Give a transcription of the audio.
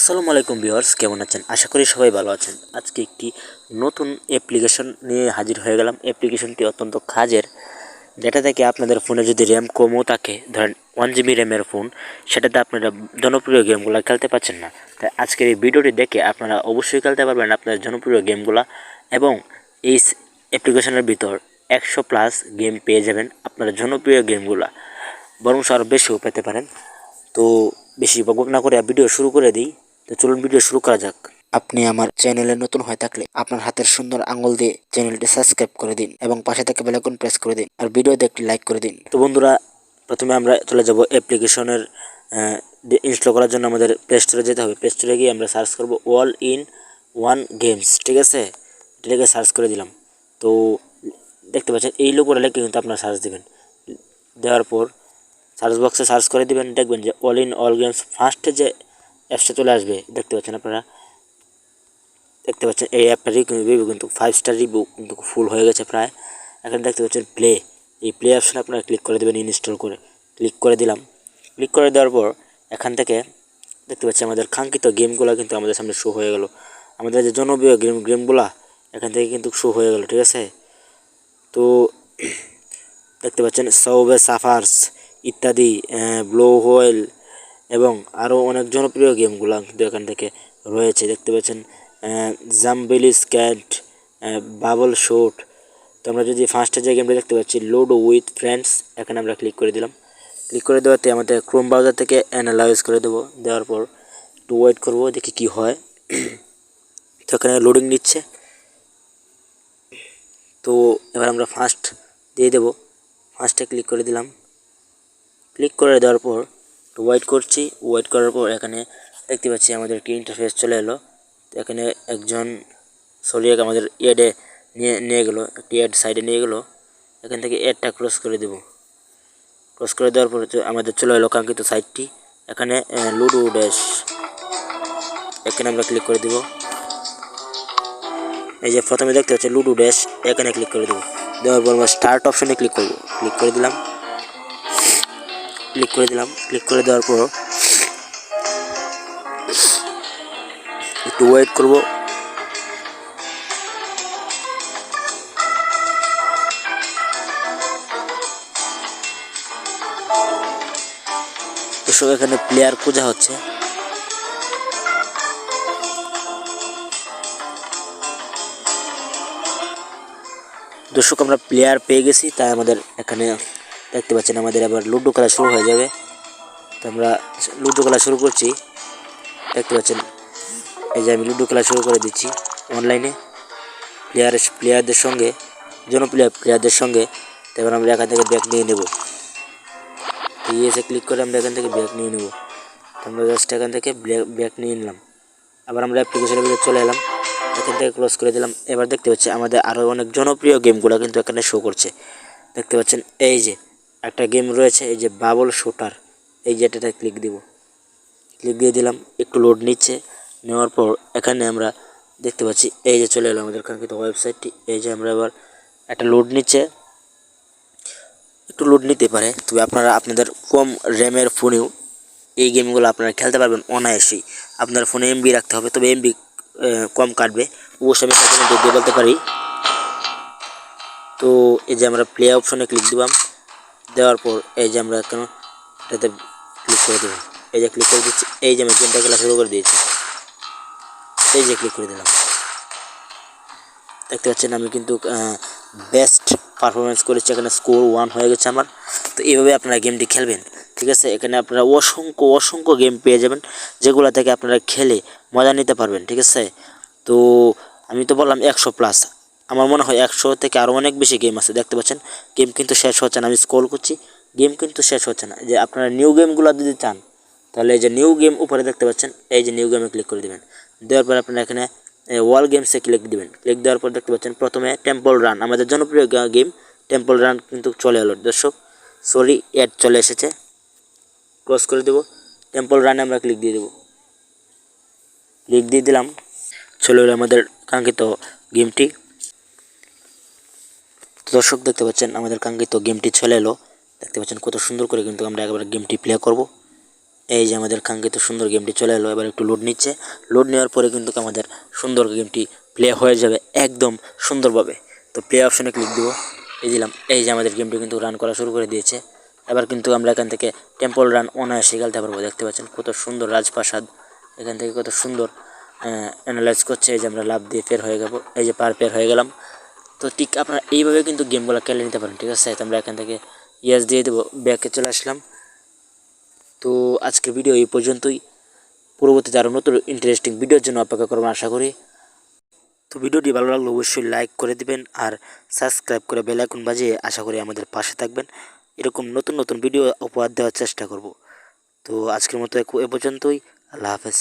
আসসালামু আলাইকুম ভিউয়ার্স, কেমন আছেন? আশা করি সবাই ভালো আছেন। আজকে একটি নতুন অ্যাপ্লিকেশন নিয়ে হাজির হয়ে গেলাম। অ্যাপ্লিকেশনটি অত্যন্ত কাজের। যেটা থেকে আপনাদের ফোনে যদি র্যাম কমও থাকে, ধরেন 1 GB র্যামের ফোন, সেটাতে আপনারা জনপ্রিয় গেমগুলো খেলতে পারছেন না। তাই আজকের এই ভিডিওটি দেখে আপনারা অবশ্যই খেলতে পারবেন আপনার জনপ্রিয় গেমগুলো, এবং এই অ্যাপ্লিকেশনের ভিতর 100+ গেম পেয়ে যাবেন আপনার জনপ্রিয় গেমগুলো, বরং আরও বেশিও পেতে পারেন। তো বেশি বকবক না করে ভিডিও শুরু করে দিই। তো চলুন ভিডিও শুরু করা যাক। আপনি আমার চ্যানেলে নতুন হয়ে থাকলে আপনার হাতের সুন্দর আঙুল দিয়ে চ্যানেলটি সাবস্ক্রাইব করে দিন এবং পাশে থেকে বেল আইকন প্রেস করে দিন, আর ভিডিওতে একটি লাইক করে দিন। তো বন্ধুরা, প্রথমে আমরা চলে যাব অ্যাপ্লিকেশনের ইনস্টল করার জন্য আমাদের প্লে স্টোরে যেতে হবে। প্লে স্টোরে গিয়ে আমরা সার্চ করব অল ইন ওয়ান গেমস, ঠিক আছে? এটাকে সার্চ করে দিলাম। তো দেখতে পাচ্ছেন এই লোগোটা লিখে কিন্তু আপনারা সার্চ দেবেন। দেওয়ার পর সার্চ বক্সে সার্চ করে দিবেন, দেখবেন যে অল ইন অল গেমস ফার্স্টে যে অ্যাপসটা চলে আসবে। দেখতে পাচ্ছেন আপনারা, দেখতে পাচ্ছেন এই অ্যাপটারই রিভিউ কিন্তু 5 স্টার রিভিউ কিন্তু ফুল হয়ে গেছে প্রায়। এখানে দেখতে পাচ্ছেন প্লে, এই প্লে অপশনে আপনারা ক্লিক করে দেবেন ইনস্টল করে। ক্লিক করে দিলাম। ক্লিক করে দেওয়ার পর এখান থেকে দেখতে পাচ্ছি আমাদের কাঙ্ক্ষিত গেমগুলো কিন্তু আমাদের সামনে শো হয়ে গেল। আমাদের যে জনপ্রিয় গেমগুলো এখান থেকে কিন্তু শো হয়ে গেল, ঠিক আছে? তো দেখতে পাচ্ছেন সাউবে সাফার্স ইত্যাদি, ব্লো হোয়েল এবং আরও অনেক জনপ্রিয় গেমগুলো কিন্তু এখান থেকে রয়েছে। দেখতে পাচ্ছেন জাম্বেলি স্ক্যাট, বাবল শুট। তো আমরা যদি ফার্স্টে যে গেমটা দেখতে পাচ্ছি লোড উইথ ফ্রেন্ডস, এখানে আমরা ক্লিক করে দিলাম। ক্লিক করে দেওয়াতে আমাদের ক্রোম ব্রাউজার থেকে অ্যানালাইজ করে দেবো। দেওয়ার পর একটু ওয়েট করবো, দেখি কি হয়। তো এখানে লোডিং নিচ্ছে। তো এবার আমরা ফার্স্ট দিয়ে দেবো। ফার্স্টে ক্লিক করে দিলাম। ক্লিক করে দেওয়ার পর ওয়েট করছি। ওয়েট করার পর এখানে দেখতে পাচ্ছি আমাদের কি ইন্টারফেস চলে এলো। তো এখানে একজন সরিয়ে আমাদের এডে নিয়ে গেলো, একটি এড সাইডে নিয়ে গেলো। এখান থেকে এডটা ক্রস করে দেব। ক্রস করে দেওয়ার পর আমাদের চলে এলো কাঙ্ক্ষিত সাইটটি। এখানে লুডো ড্যাশ, এখানে আমরা ক্লিক করে দেব। এই যে প্রথমে দেখতে পাচ্ছি লুডো ড্যাশ, এখানে ক্লিক করে দেবো। দেওয়ার পর আমরা স্টার্ট অপশনে ক্লিক করব। ক্লিক করে দিলাম। ক্লিক করে দেওয়ার পর একটু ওয়েট করব। দর্শক, এখানে প্লেয়ার খোঁজা হচ্ছে। দর্শক, আমরা প্লেয়ার পেয়ে গেছি। তাই আমাদের এখানে দেখতে পাচ্ছেন আমাদের আবার লুডো খেলা শুরু হয়ে যাবে। তো আমরা লুডো খেলা শুরু করছি। দেখতে পাচ্ছেন এই যে আমি লুডো খেলা শুরু করে দিচ্ছি অনলাইনে প্লেয়ারদের সঙ্গে, জনপ্রিয় প্লেয়ারদের সঙ্গে। তো এবার আমরা এখান থেকে ব্যাক নিয়ে নেব। এসে ক্লিক করে আমরা এখান থেকে ব্যাক নিয়ে নেব। তো আমরা জাস্ট এখান থেকে ব্যাক নিয়ে নিলাম। আবার আমরা অ্যাপ্লিকেশনের ভিতরে চলে এলাম। এখান থেকে ক্লোজ করে দিলাম। এবার দেখতে পাচ্ছি আমাদের আরও অনেক জনপ্রিয় গেমগুলো কিন্তু এখানে শো করছে। দেখতে পাচ্ছেন এই যে একটা গেম রয়েছে, এই যে বাবল শুটার। এই যে এটাতে ক্লিক দিব। ক্লিক দিয়ে দিলাম। একটু লোড নিচ্ছে। নেওয়ার পর এখানে আমরা দেখতে পাচ্ছি এই যে চলে এলো আমাদের কাঙ্ক্ষিত ওয়েবসাইটটি। এই যে আমরা এবার একটা লোড নিচ্ছে, একটু লোড নিতে পারে। তবে আপনারা আপনাদের কম র্যামের ফোনেও এই গেমগুলো আপনারা খেলতে পারবেন অনায়াসেই। আপনার ফোনে এমবি রাখতে হবে, তবে এমবি কম কাটবে। অবশ্যই আমি তাকে দিয়ে বলতে পারি। তো এই যে আমরা প্লে অপশনে ক্লিক দিলাম। দেওয়ার পর এই যে আমরা এখন এটাতে ক্লিক করে দেবো। এই যে ক্লিক করে দিচ্ছি। এই যে আমি গেমটা খেলা শুরু করে দিয়েছি। এই যে ক্লিক করে দিলাম। দেখতে পাচ্ছেন আমি কিন্তু বেস্ট পারফরমেন্স করেছি। এখানে স্কোর 1 হয়ে গেছে আমার। তো এইভাবে আপনারা গেমটি খেলবেন, ঠিক আছে? এখানে আপনারা অসংখ্য গেম পেয়ে যাবেন, যেগুলো থেকে আপনারা খেলে মজা নিতে পারবেন, ঠিক আছে? তো আমি তো বললাম 100+, আমার মনে হয় 100 থেকে আরও অনেক বেশি গেম আছে। দেখতে পাচ্ছেন গেম কিন্তু শেষ হচ্ছে না। আমি স্ক্রল করছি, গেম কিন্তু শেষ হচ্ছে না। যে আপনারা নিউ গেমগুলো যদি চান, তাহলে এই যে নিউ গেম উপরে দেখতে পাচ্ছেন, এই যে নিউ গেমে ক্লিক করে দেবেন। দেওয়ার পর আপনারা এখানে ওয়াল গেমসে ক্লিক দিবেন। ক্লিক দেওয়ার পর দেখতে পাচ্ছেন প্রথমে টেম্পল রান, আমাদের জনপ্রিয় গেম টেম্পল রান কিন্তু চলে এলো। দর্শক সরি, অ্যাড চলে এসেছে। ক্লোজ করে দেবো। টেম্পল রানে আমরা ক্লিক দিয়ে দেবো। ক্লিক দিয়ে দিলাম। চলে এলো আমাদের কাঙ্ক্ষিত গেমটি। দর্শক দেখতে পাচ্ছেন আমাদের কাঙ্ক্ষিত গেমটি চলে এলো। দেখতে পাচ্ছেন কত সুন্দর করে কিন্তু আমরা একবার গেমটি প্লে করব। এই যে আমাদের কাঙ্ক্ষিত সুন্দর গেমটি চলে এলো। এবার একটু লোড নিচ্ছে, লোড নেওয়ার পরে কিন্তু আমাদের সুন্দর গেমটি প্লে হয়ে যাবে একদম সুন্দরভাবে। তো প্লে অপশনে ক্লিক দেবো, এই দিলাম। এই যে আমাদের গেমটি কিন্তু রান করা শুরু করে দিয়েছে। এবার কিন্তু আমরা এখান থেকে টেম্পল রান অনায়াসে খেলতে পারবো। দেখতে পাচ্ছেন কত সুন্দর রাজপ্রাসাদ, এখান থেকে কত সুন্দর অ্যানালাইজ করছে। এই যে আমরা লাভ দিয়ে ফের হয়ে যাবো, এই যে পার হয়ে গেলাম। তো ঠিক আপনারা এইভাবে কিন্তু গেমগুলো খেলে নিতে পারেন, ঠিক আছে। তো আমরা এখান থেকে ইয়েস দিয়ে দেবো, ব্যাকে চলে আসলাম। তো আজকের ভিডিও এই পর্যন্তই। পরবর্তীতে আরও নতুন ইন্টারেস্টিং ভিডিওর জন্য অপেক্ষা করবেন আশা করি। তো ভিডিওটি ভালো লাগলে অবশ্যই লাইক করে দিবেন আর সাবস্ক্রাইব করে বেল আইকন বাজিয়ে আশা করি আমাদের পাশে থাকবেন। এরকম নতুন নতুন ভিডিও উপহার দেওয়ার চেষ্টা করব। তো আজকের মতো এ পর্যন্তই। আল্লাহ হাফেজ।